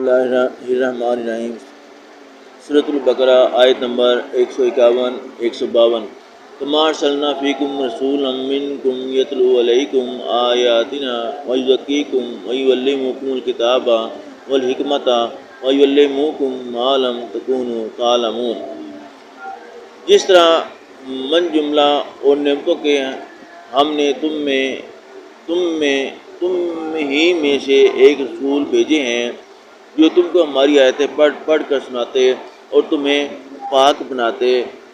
اللہ الرحمن الرحیم۔ سورۃ البقرہ آیت نمبر 151 152۔ کما ارسلنا فیکم رسولا منکم یتلو علیکم آیاتنا ویزکیکم ویعلمکم الکتاب والحکمۃ ویعلمکم ما لم تکونوا تعلمون۔ جس طرح من جملہ اور نعمتوں کے ہم نے تم ہی میں سے ایک رسول بھیجے ہیں جو تم کو ہماری آیتیں پڑھ کر سناتے اور تمہیں پاک بناتے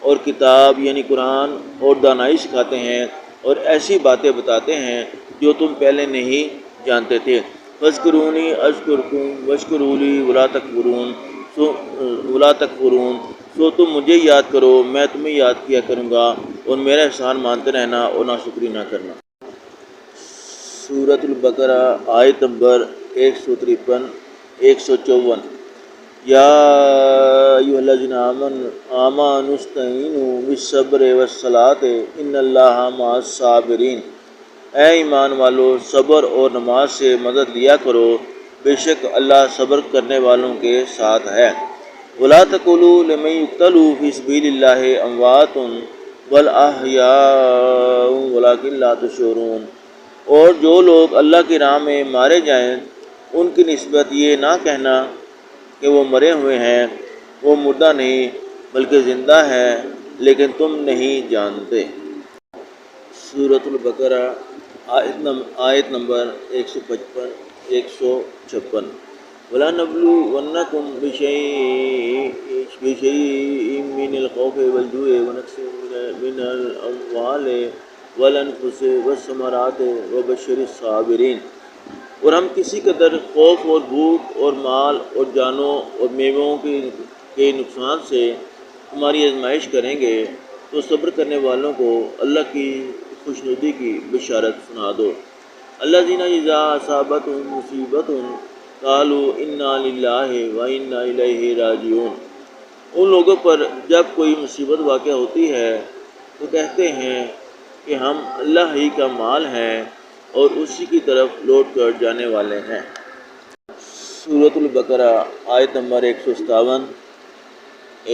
اور کتاب یعنی قرآن اور دانائی سکھاتے ہیں اور ایسی باتیں بتاتے ہیں جو تم پہلے نہیں جانتے تھے۔ فاذکرونی اذکرکم واشکروا لی ولا تکفرون۔ سو تم مجھے یاد کرو، میں تمہیں یاد کیا کروں گا، اور میرا احسان مانتے رہنا اور ناشکری نہ کرنا۔ سورۃ البقرہ آیت نمبر 153 154۔ یا ایھا الذین آمنوا استعینوا بالصبر والصلاۃ ان اللہ مع الصابرین۔ اے ایمان والو، صبر اور نماز سے مدد لیا کرو، بے شک اللہ صبر کرنے والوں کے ساتھ ہے۔ ولا تقولوا لمن يقتل في سبيل الله اموات بل احیاء ولکن لا تشعرون۔ اور جو لوگ اللہ کی راہ میں مارے جائیں ان کی نسبت یہ نہ کہنا کہ وہ مرے ہوئے ہیں، وہ مردہ نہیں بلکہ زندہ ہے، لیکن تم نہیں جانتے۔ سورۃ البقرہ آیت نمبر 155 156۔ وَلَنَبْلُوَنَّكُمْ بِشَيْءٍ مِّنَ الْخَوْفِ وَالْجُوعِ وَنَقْصٍ مِّنَ الْأَمْوَالِ وَالْأَنفُسِ وَالثَّمَرَاتِ وَبَشِّرِ الصَّابِرِينَ۔ اور ہم کسی قدر خوف اور بھوک اور مال اور جانوں اور میووں کے نقصان سے تمہاری آزمائش کریں گے، تو صبر کرنے والوں کو اللہ کی خوشنودی کی بشارت سنا دو۔ الذین اذا اصابتهم مصیبۃ قالوا انا للہ وانا الیہ راجعون۔ ان لوگوں پر جب کوئی مصیبت واقع ہوتی ہے تو کہتے ہیں کہ ہم اللہ ہی کا مال ہیں اور اسی کی طرف لوٹ کر جانے والے ہیں۔ سورۃ البقرہ آیت نمبر 157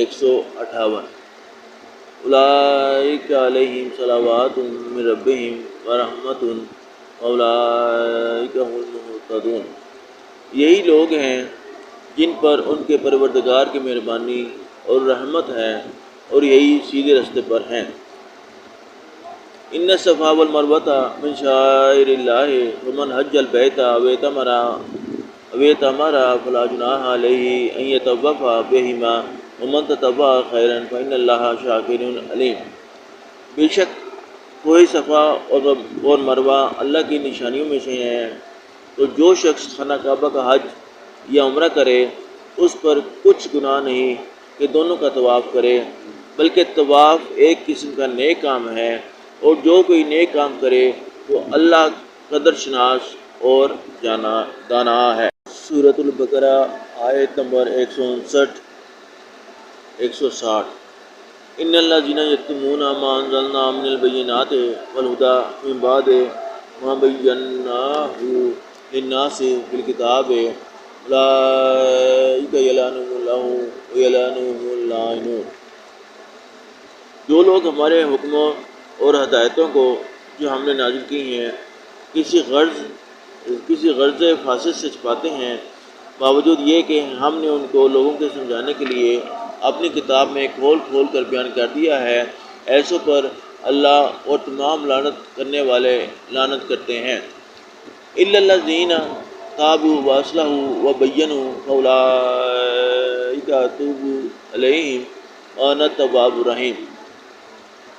158۔ اولئک علیہم صلوات من ربہم ورحمۃ واولئک هم المہتدون۔ یہی لوگ ہیں جن پر ان کے پروردگار کی مہربانی اور رحمت ہے اور یہی سیدھے رستے پر ہیں۔ ان الصفا والمروۃ من شعائر اللہ فمن حج البیت او اعتمر فلا جناح علیہ ان یطوف بہما ومن تطوع خیرا فإن اللہ شاکر علیم۔ بے شک کوہ صفا اور مروہ اللہ کی نشانیوں میں سے ہیں، تو جو شخص خانہ کعبہ کا حج یا عمرہ کرے اس پر کچھ گناہ نہیں کہ دونوں کا طواف کرے، بلکہ طواف ایک قسم کا نیک کام ہے، اور جو کوئی نیک کام کرے وہ اللہ قدر شناس اور دانا ہے۔ سورۃ البقرہ آیت نمبر 159 160۔ ان الذین یکتمون ما انزلنا من البینات والہدی من بعد ما بیناہ للناس فی الکتاب اولئک یلعنہم اللہ ویلعنہم اللاعنون۔ جو لوگ ہمارے حکموں اور ہدایتوں کو جو ہم نے نازل کی ہیں کسی غرض فاسد سے چھپاتے ہیں، باوجود یہ کہ ہم نے ان کو لوگوں کے سمجھانے کے لیے اپنی کتاب میں کھول کر بیان کر دیا ہے، ایسوں پر اللہ اور تمام لعنت کرنے والے لعنت کرتے ہیں۔ الا الذین تابوا واصلحوا وبینوا فاولئک اتوب علیہم وانا التواب الرحیم۔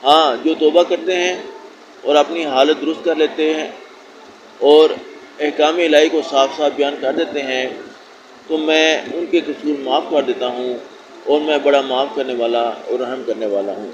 ہاں، جو توبہ کرتے ہیں اور اپنی حالت درست کر لیتے ہیں اور احکام الہی کو صاف صاف بیان کر دیتے ہیں تو میں ان کے قصور معاف کر دیتا ہوں، اور میں بڑا معاف کرنے والا اور رحم کرنے والا ہوں۔